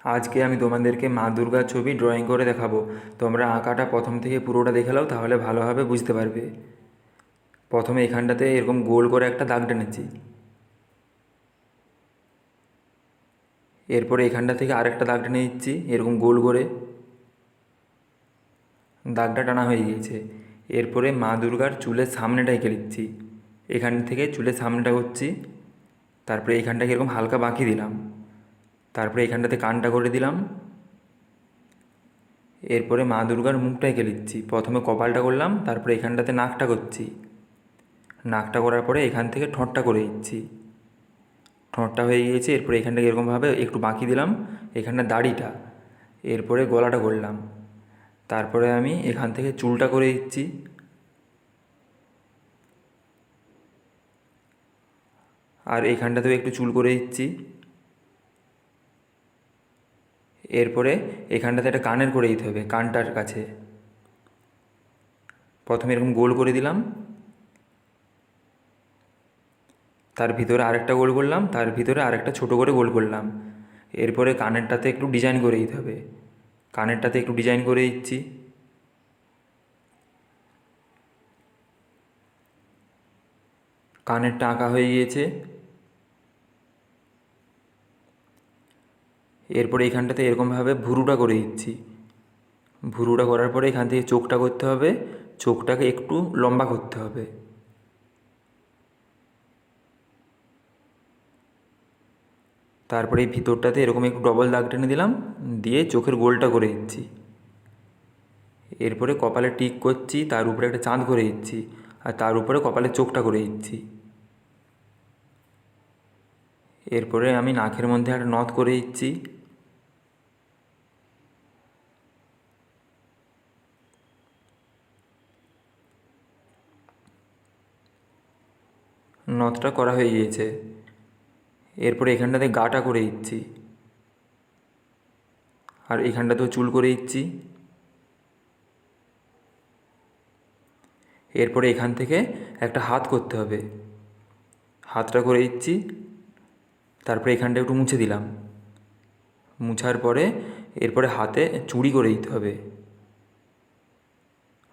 আজকে আমি তোমাদেরকে মা দুর্গার ছবি ড্রয়িং করে দেখাবো। তোমরা আঁকাটা প্রথম থেকে পুরোটা দেখে নাও, তাহলে ভালোভাবে বুঝতে পারবে। প্রথমে এখানটাতে এরকম গোল করে একটা দাগ টেনেছি। এরপরে এখানটা থেকে আরেকটা দাগ টেনে দিচ্ছি এরকম গোল করে। দাগটা টানা হয়ে গিয়েছে। এরপরে মা দুর্গার চুলের সামনেটা এঁকে নিচ্ছি। এখান থেকে চুলের সামনেটা করছি। তারপরে এখানটাকে এরকম হালকা বাঁকিয়ে দিলাম। তারপরে এখানটাতে কানটা করে দিলাম। এরপরে মা দুর্গার মুখটা এঁকে নিচ্ছি। প্রথমে কপালটা করলাম, তারপরে এখানটাতে নাকটা করছি। নাকটা করার পরে এখান থেকে ঠোঁটটা করে দিচ্ছি। ঠোঁটটা হয়ে গিয়েছে। এরপরে এখানটাকে এরকমভাবে একটু বাঁকি দিলাম, এখানটা দাড়িটা। এরপরে গলাটা করলাম। তারপরে আমি এখান থেকে চুলটা করে দিচ্ছি। আর এখানটাতেও একটু চুল করে দিচ্ছি। এরপরে এখানটাতে একটা কানের করে দিতে হবে, কানটার কাছে। প্রথমে এরকম গোল করে দিলাম, তার ভিতরে আরেকটা গোল করলাম, তার ভিতরে আরেকটা ছোটো করে গোল করলাম। এরপরে কানেরটাতে একটু ডিজাইন করে দিতে হবে। কানেরটাতে একটু ডিজাইন করে দিচ্ছি। কানেরটা আঁকা হয়ে গিয়েছে। এরপরে এখানটাতে এরকমভাবে ভুরুটা করে দিচ্ছি। ভুরুটা করার পরে এখান থেকে চোখটা করতে হবে। চোখটাকে একটু লম্বা করতে হবে। তারপরে এই ভিতরটাতে এরকম একটু ডবল দাগ টেনে দিলাম, দিয়ে চোখের গোলটা করে দিচ্ছি। এরপরে কপালে টিক করছি, তার উপরে একটা চাঁদ করে দিচ্ছি। আর তার উপরে কপালের চোখটা করে দিচ্ছি। এরপরে আমি নাকের মধ্যে একটা নথ করে দিচ্ছি। নথটা করা হয়ে গিয়েছে। এরপরে এখানটাতে গাটা করে দিচ্ছি। আর এখানটাতেও চুল করে দিচ্ছি। এরপরে এখান থেকে একটা হাত করতে হবে। হাতটা করে দিচ্ছি। তারপরে এখানটা একটু মুছে দিলাম। মুছার পরে এরপরে হাতে চুড়ি করে দিতে হবে।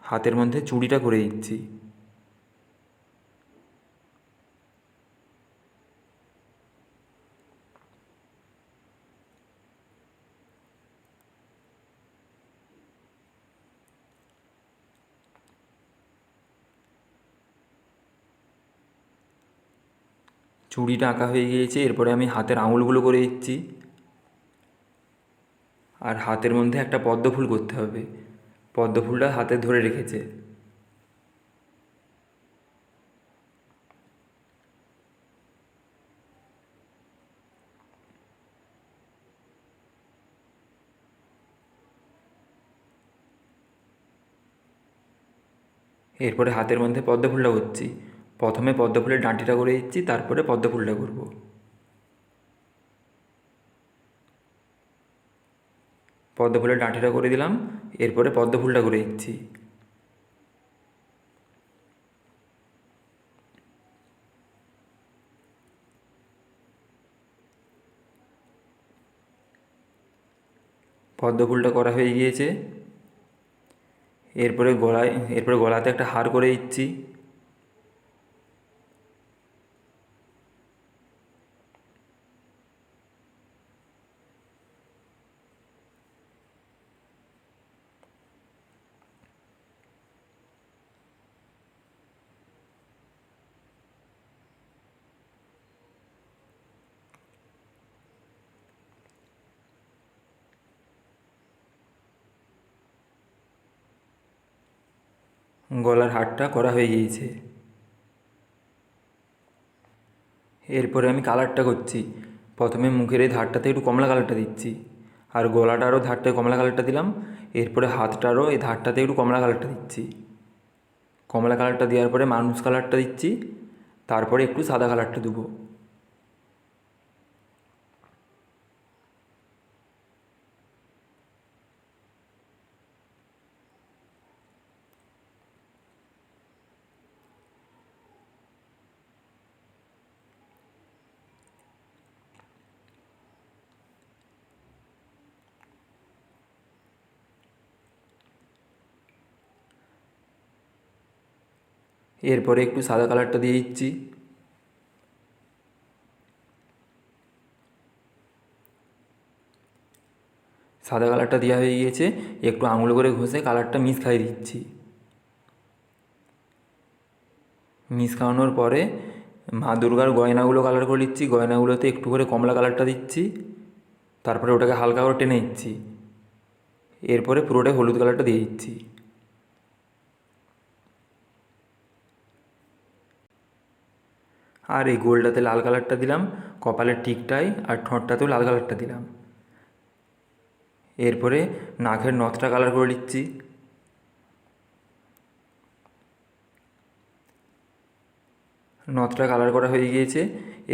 হাতের মধ্যে চুড়িটা করে দিচ্ছি। চুড়িটা আঁকা হয়ে গিয়েছে। এরপরে আমি হাতের আঙুলগুলো করে দিচ্ছি। আর হাতের মধ্যে একটা পদ্ম ফুল করতে হবে। পদ্ম ফুলটা হাতে ধরে রেখেছে। এরপরে হাতের মধ্যে পদ্ম ফুলটা করছি। প্রথমে পদ্ম ফুলের ডাঁটিটা করে দিচ্ছি, তারপরে পদ্ম ফুলটা করব। পদ্ম ফুলের ডাঁটিটা করে দিলাম। এরপরে পদ্ম ফুলটা করে দিচ্ছি। পদ্ম ফুলটা করা হয়ে গিয়েছে। এরপরে গলাতে একটা হার করে দিচ্ছি। গলার হারটা করা হয়ে গিয়েছে। এরপরে আমি কালারটা করছি। প্রথমে মুখের এই ধারটাতে একটু কমলা কালারটা দিচ্ছি। আর গলাটারও ধারটায় কমলা কালারটা দিলাম। এরপরে হাতটারও এই ধারটাতে একটু কমলা কালারটা দিচ্ছি। কমলা কালারটা দেওয়ার পরে মানুষ কালারটা দিচ্ছি। তারপরে একটু সাদা কালারটা দেবো। এরপরে একটু সাদা কালারটা দিয়ে দিচ্ছি। সাদা কালারটা দেওয়া হয়ে গিয়েছে, একটু আঙুল করে ঘষে কালারটা মিক্স খাইয়ে দিচ্ছি। মিক্স খাওয়ানোর পরে মা দুর্গার গয়নাগুলো কালার করে দিচ্ছি। গয়নাগুলোতে একটু করে কমলা কালারটা দিচ্ছি, তারপরে ওটাকে হালকা করে টেনে দিচ্ছি। এরপরে পুরোটাই হলুদ কালারটা দিয়ে দিচ্ছি। আর এই গোলটাতে লাল কালারটা দিলাম, কপালের টিকটাই আর ঠোঁটটাতেও লাল কালারটা দিলাম। এরপরে নাকের নথটা কালার করে দিচ্ছি। নথটা কালার করা হয়ে গিয়েছে,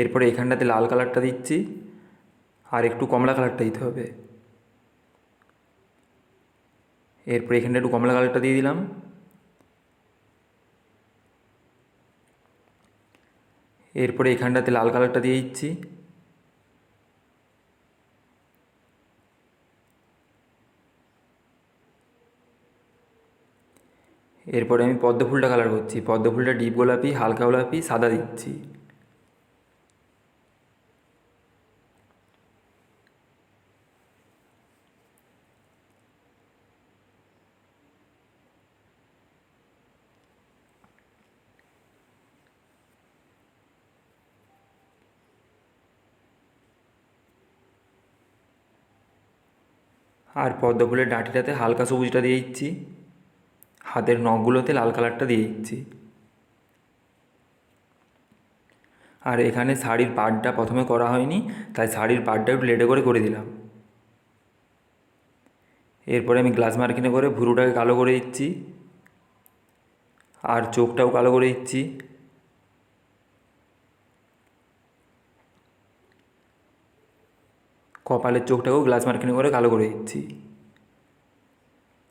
এরপরে এখানটাতে লাল কালারটা দিচ্ছি আর একটু কমলা কালারটা দিতে হবে। এরপরে এখানটা একটু কমলা কালারটা দিয়ে দিলাম। এরপরে এখানটাতে লাল কালারটা দিয়ে দিচ্ছি। এরপরে আমি পদ্ম ফুলটা কালার করছি। পদ্ম ফুলটা ডিপ গোলাপি, হালকা গোলাপি, সাদা দিচ্ছি। আর পদ্ম ফুলের ডাঁটিটাতে হালকা সবুজটা দিয়ে দিচ্ছি। হাতের নখগুলোতে লাল কালারটা দিয়ে দিচ্ছি। আর এখানে শাড়ির পাড়টা প্রথমে করা হয়নি, তাই শাড়ির পাড়টা একটু লেটে করে দিলাম। এরপরে আমি গ্লাস মার্কিনে করে ভুরুটাকে কালো করে দিচ্ছি আর চোখটাও কালো করে দিচ্ছি। কপালের চোখটাকেও গ্লাস মার্কিনে করে কালো করে দিচ্ছি।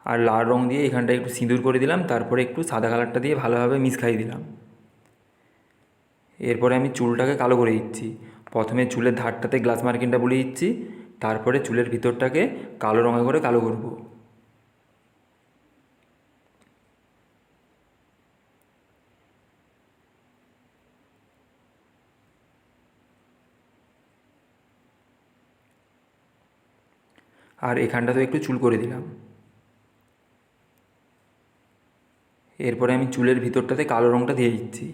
আর লাল রং দিয়ে এখানটা একটু সিঁদুর করে দিলাম, তারপরে একটু সাদা কালারটা দিয়ে ভালোভাবে মিক্স খাইয়ে দিলাম। এরপরে আমি চুলটাকে কালো করে দিচ্ছি। প্রথমে চুলের ধারটাতে গ্লাস মার্কিনটা বুলিয়ে দিচ্ছি, তারপরে চুলের ভিতরটাকে কালো রঙে করে কালো করব। আর এখানটাতেও একটু চুল করে দিলাম। এরপরে আমি চুলের ভিতরটাতে কালো রঙটা দিয়ে দিচ্ছি।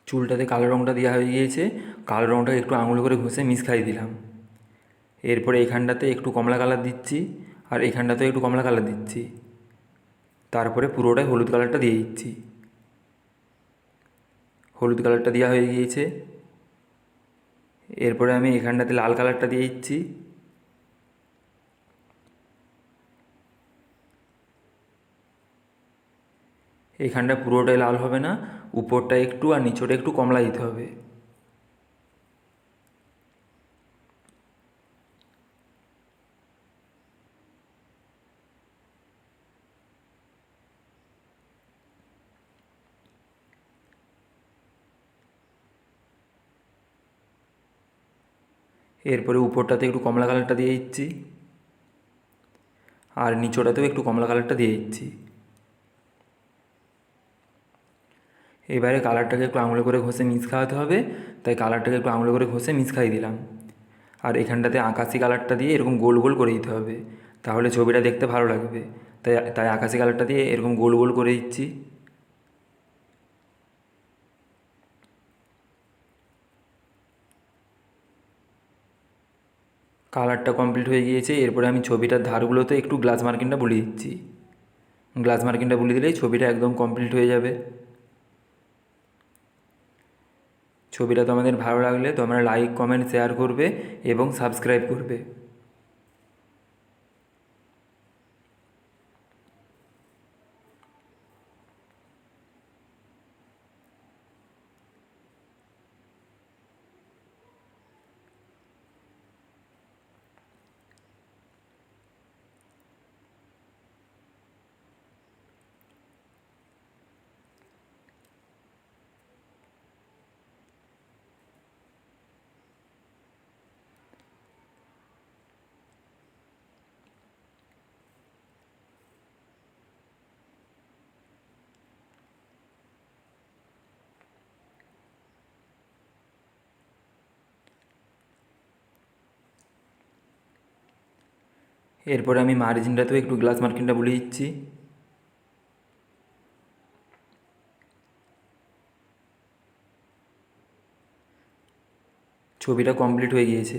চুলটাতে কালো রঙটা দেওয়া হয়ে গিয়েছে, কালো রঙটা একটু আঙুল করে ঘষে মিক্স খাইয়ে দিলাম। এরপরে এখানটাতে একটু কমলা কালার দিচ্ছি আর এখানটাতেও একটু কমলা কালার দিচ্ছি, তারপরে পুরোটাই হলুদ কালারটা দিয়ে দিচ্ছি। হলুদ কালারটা দেওয়া হয়ে গিয়েছে, এরপরে আমি এখানটাতে লাল কালারটা দিয়ে দিচ্ছি। এখানটা পুরোটাই লাল হবে না, উপরটা একটু আর নিচটা একটু কমলা দিতে হবে। এরপরে উপরটাতে একটু কমলা কালারটা দিয়ে দিচ্ছি আর নিচটাতেও একটু কমলা কালারটা দিয়ে দিচ্ছি। এবারে কালারটাকে একটু আঙুলে করে ঘষে মিক্স খাওয়াতে হবে, তাই কালারটাকে একটু আঙুলে করে ঘষে মিক্স খাইয়ে দিলাম। আর এখানটাতে আকাশি কালারটা দিয়ে এরকম গোল গোল করে দিতে হবে, তাহলে ছবিটা দেখতে ভালো লাগবে। তাই তাই আকাশি কালারটা দিয়ে এরকম গোল গোল করে দিচ্ছি। কালারটা কমপ্লিট হয়ে গিয়েছে, এরপরে আমি ছবিটার ধারগুলোতে একটু গ্লাস মার্কিনটা বুলিয়ে দিচ্ছি। গ্লাস মার্কিনটা বুলিয়ে দিলেই ছবিটা একদম কমপ্লিট হয়ে যাবে। ছবিটা তোমাদের ভালো লাগলে তোমরা লাইক, কমেন্ট, শেয়ার করবে এবং সাবস্ক্রাইব করবে। এরপরে আমি মার্জিনটাতেও একটু গ্লাস মার্কিনটা বলে দিচ্ছি। ছবিটা কমপ্লিট হয়ে গিয়েছে।